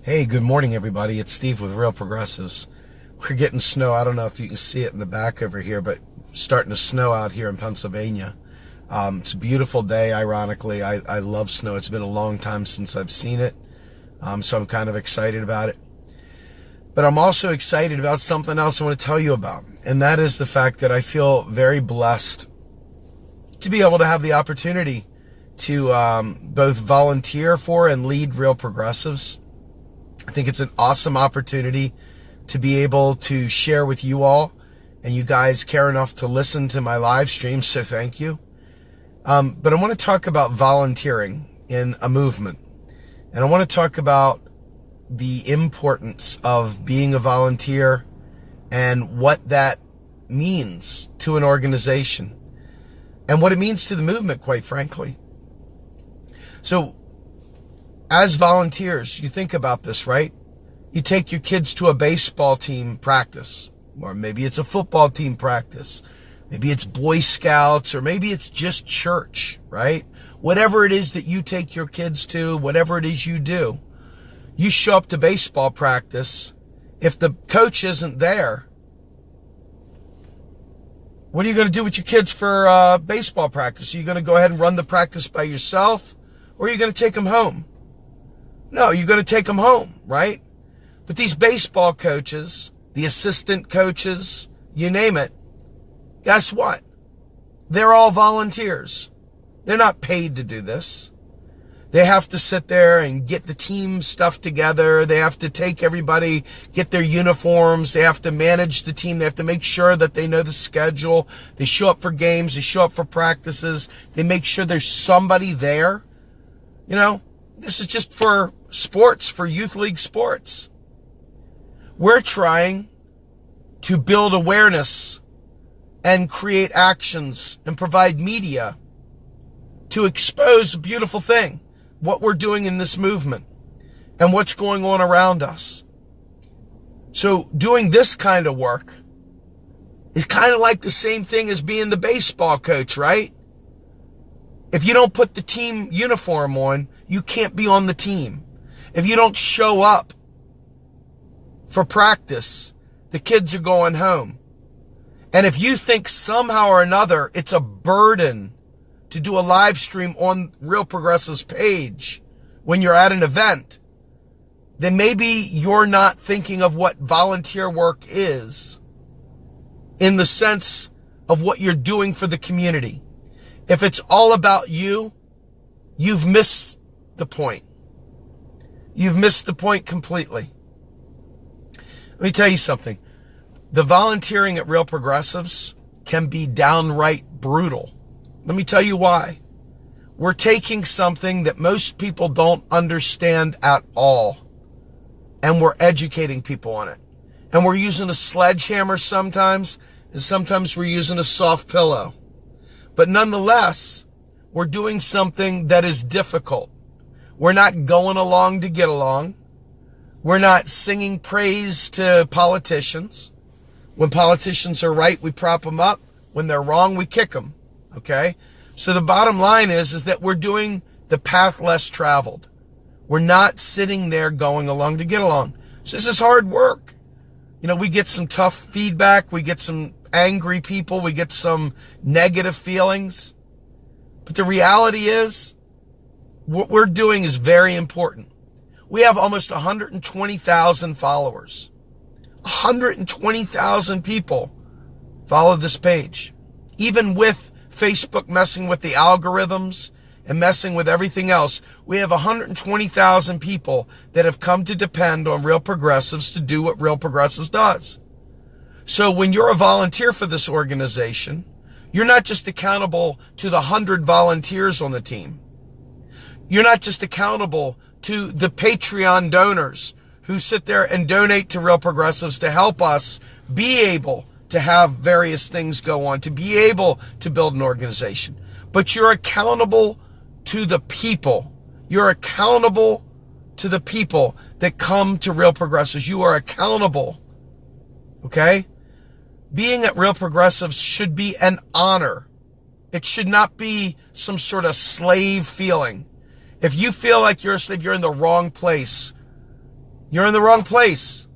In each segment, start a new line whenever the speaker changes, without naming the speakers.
Hey, good morning, everybody. It's Steve with Real Progressives. We're getting snow. I don't know if you can see it in the back over here, but starting to snow out here in Pennsylvania. It's a beautiful day, ironically. I love snow. It's been a long time since I've seen it, so I'm kind of excited about it. But I'm also excited about something else I want to tell you about, and that is the fact that I feel very blessed to be able to have the opportunity to both volunteer for and lead Real Progressives. I think it's an awesome opportunity to be able to share with you all, and you guys care enough to listen to my live stream, so thank you. But I want to talk about volunteering in a movement, and I want to talk about the importance of being a volunteer and what that means to an organization and what it means to the movement, quite frankly. So, as volunteers, you think about this, right? You take your kids to a baseball team practice, or maybe it's a football team practice. Maybe it's Boy Scouts, or maybe it's just church, right? Whatever it is that you take your kids to, whatever it is you do, you show up to baseball practice. If the coach isn't there, what are you going to do with your kids for baseball practice? Are you going to go ahead and run the practice by yourself, or are you going to take them home? No, you're going to take them home, right? But these baseball coaches, the assistant coaches, you name it, guess what? They're all volunteers. They're not paid to do this. They have to sit there and get the team stuff together. They have to take everybody, get their uniforms. They have to manage the team. They have to make sure that they know the schedule. They show up for games. They show up for practices. They make sure there's somebody there. You know, this is just for sports, for youth league sports. We're trying to build awareness and create actions and provide media to expose a beautiful thing, what we're doing in this movement and what's going on around us. So doing this kind of work is kind of like the same thing as being the baseball coach, right? If you don't put the team uniform on, you can't be on the team. If you don't show up for practice, the kids are going home. And if you think somehow or another it's a burden to do a live stream on Real Progressive's page when you're at an event, then maybe you're not thinking of what volunteer work is in the sense of what you're doing for the community. If it's all about you, you've missed the point. You've missed the point completely. Let me tell you something. The volunteering at Real Progressives can be downright brutal. Let me tell you why. We're taking something that most people don't understand at all, and we're educating people on it. And we're using a sledgehammer sometimes, and sometimes we're using a soft pillow. But nonetheless, we're doing something that is difficult. We're not going along to get along. We're not singing praise to politicians. When politicians are right, we prop them up. When they're wrong, we kick them. Okay? So the bottom line is that we're doing the path less traveled. We're not sitting there going along to get along. So this is hard work. You know, we get some tough feedback. We get some angry people. We get some negative feelings. But the reality is, what we're doing is very important. We have almost 120,000 followers. 120,000 people follow this page. Even with Facebook messing with the algorithms and messing with everything else, we have 120,000 people that have come to depend on Real Progressives to do what Real Progressives does. So when you're a volunteer for this organization, you're not just accountable to the 100 volunteers on the team. You're not just accountable to the Patreon donors who sit there and donate to Real Progressives to help us be able to have various things go on, to be able to build an organization. But you're accountable to the people. You're accountable to the people that come to Real Progressives. You are accountable. Okay? Being at Real Progressives should be an honor. It should not be some sort of slave feeling. If you feel like you're a slave, you're in the wrong place. You're in the wrong place,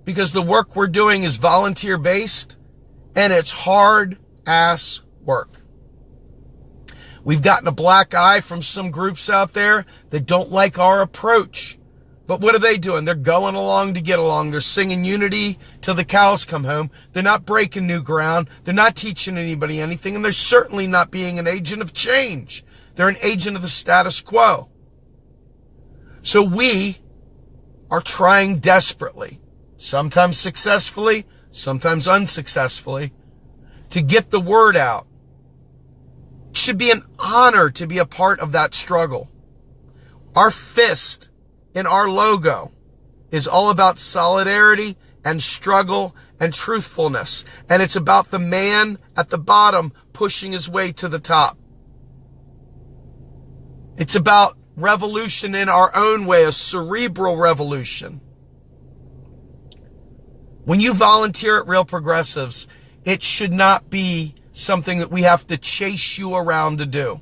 because the work we're doing is volunteer-based, and it's hard-ass work. We've gotten a black eye from some groups out there that don't like our approach. But what are they doing? They're going along to get along. They're singing unity till the cows come home. They're not breaking new ground. They're not teaching anybody anything. And they're certainly not being an agent of change. They're an agent of the status quo. So we are trying desperately, sometimes successfully, sometimes unsuccessfully, to get the word out. It should be an honor to be a part of that struggle. Our fist in our logo is all about solidarity and struggle and truthfulness. And it's about the man at the bottom pushing his way to the top. It's about revolution in our own way, a cerebral revolution. When you volunteer at Real Progressives, it should not be something that we have to chase you around to do.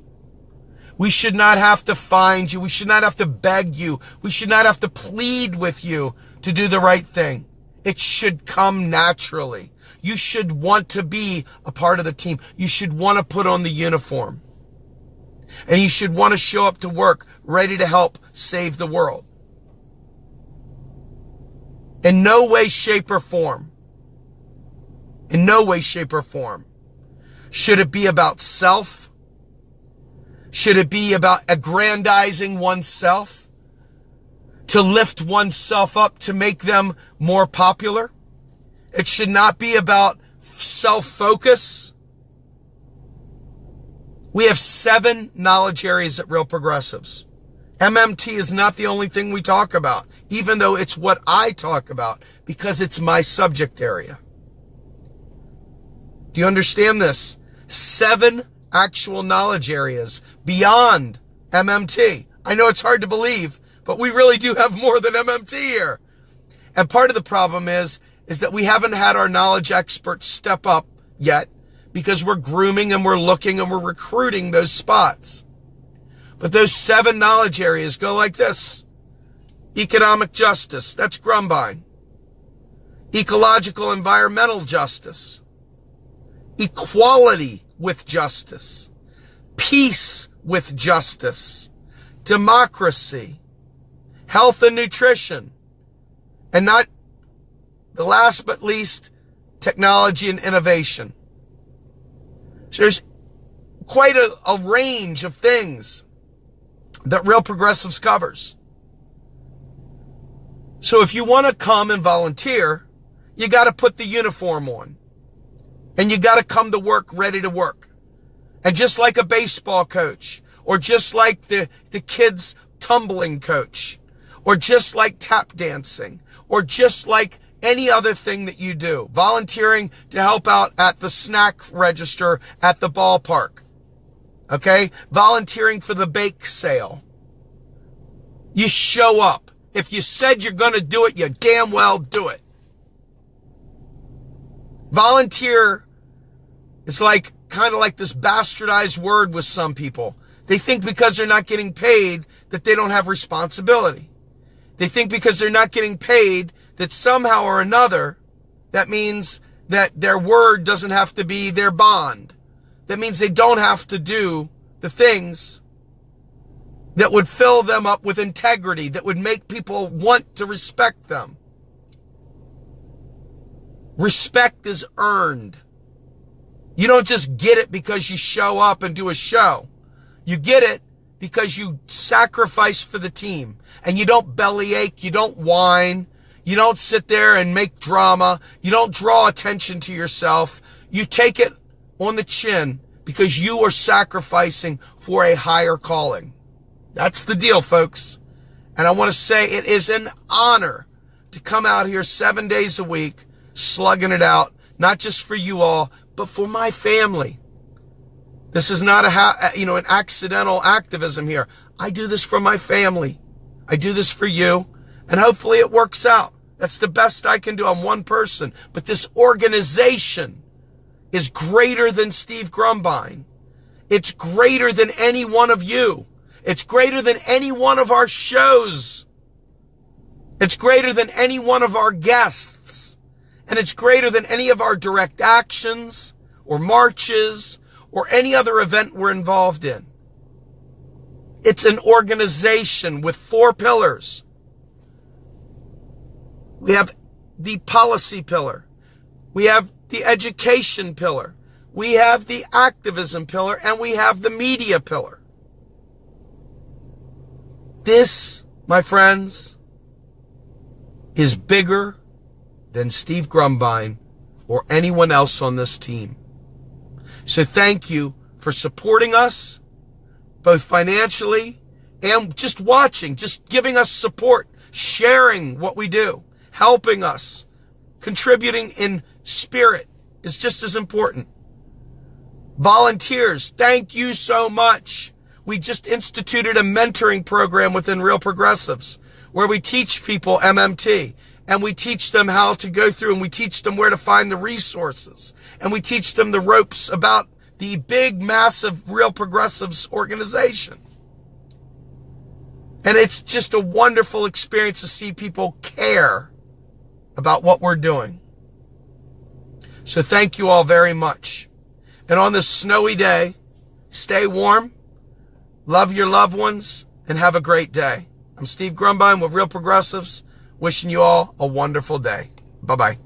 We should not have to find you. We should not have to beg you. We should not have to plead with you to do the right thing. It should come naturally. You should want to be a part of the team. You should want to put on the uniform. And you should want to show up to work ready to help save the world. In no way, shape, or form. In no way, shape, or form should it be about self. Should it be about aggrandizing oneself, to lift oneself up, to make them more popular? It should not be about self-focus. We have 7 knowledge areas at Real Progressives. MMT is not the only thing we talk about, even though it's what I talk about, because it's my subject area. Do you understand this? 7 actual knowledge areas beyond MMT. I know it's hard to believe, but we really do have more than MMT here. And part of the problem is that we haven't had our knowledge experts step up yet, because we're grooming and we're looking and we're recruiting those spots. But those 7 knowledge areas go like this. Economic justice, that's Grumbine. Ecological environmental justice. Equality with justice. Peace with justice. Democracy. Health and nutrition. And not the last but least, technology and innovation. So there's quite a range of things that Real Progressives covers. So if you want to come and volunteer, you got to put the uniform on. And you got to come to work ready to work. And just like a baseball coach, or just like the kids' tumbling coach, or just like tap dancing, or just like any other thing that you do, volunteering to help out at the snack register at the ballpark, okay? Volunteering for the bake sale. You show up. If you said you're going to do it, you damn well do it. Volunteer is like kind of like this bastardized word with some people. They think because they're not getting paid that they don't have responsibility. They think because they're not getting paid that somehow or another, that means that their word doesn't have to be their bond. That means they don't have to do the things that would fill them up with integrity, that would make people want to respect them. Respect is earned. You don't just get it because you show up and do a show. You get it because you sacrifice for the team. And you don't bellyache, you don't whine, you don't sit there and make drama, you don't draw attention to yourself. You take it on the chin because you are sacrificing for a higher calling. That's the deal, folks. And I want to say it is an honor to come out here 7 days a week, slugging it out, not just for you all, but for my family. This is not an accidental activism here. I do this for my family. I do this for you, and hopefully it works out. That's the best I can do. I'm one person, but this organization is greater than Steve Grumbine. It's greater than any one of you. It's greater than any one of our shows. It's greater than any one of our guests. And it's greater than any of our direct actions or marches or any other event we're involved in. It's an organization with 4 pillars. We have the policy pillar. We have the education pillar. We have the activism pillar, and we have the media pillar. This, my friends, is bigger than Steve Grumbine or anyone else on this team. So thank you for supporting us, both financially and just watching, just giving us support, sharing what we do, helping us, contributing in spirit is just as important. Volunteers, thank you so much. We just instituted a mentoring program within Real Progressives where we teach people MMT and we teach them how to go through and we teach them where to find the resources and we teach them the ropes about the big, massive Real Progressives organization. And it's just a wonderful experience to see people care about what we're doing. So thank you all very much. And on this snowy day, stay warm, love your loved ones, and have a great day. I'm Steve Grumbine with Real Progressives, wishing you all a wonderful day. Bye-bye.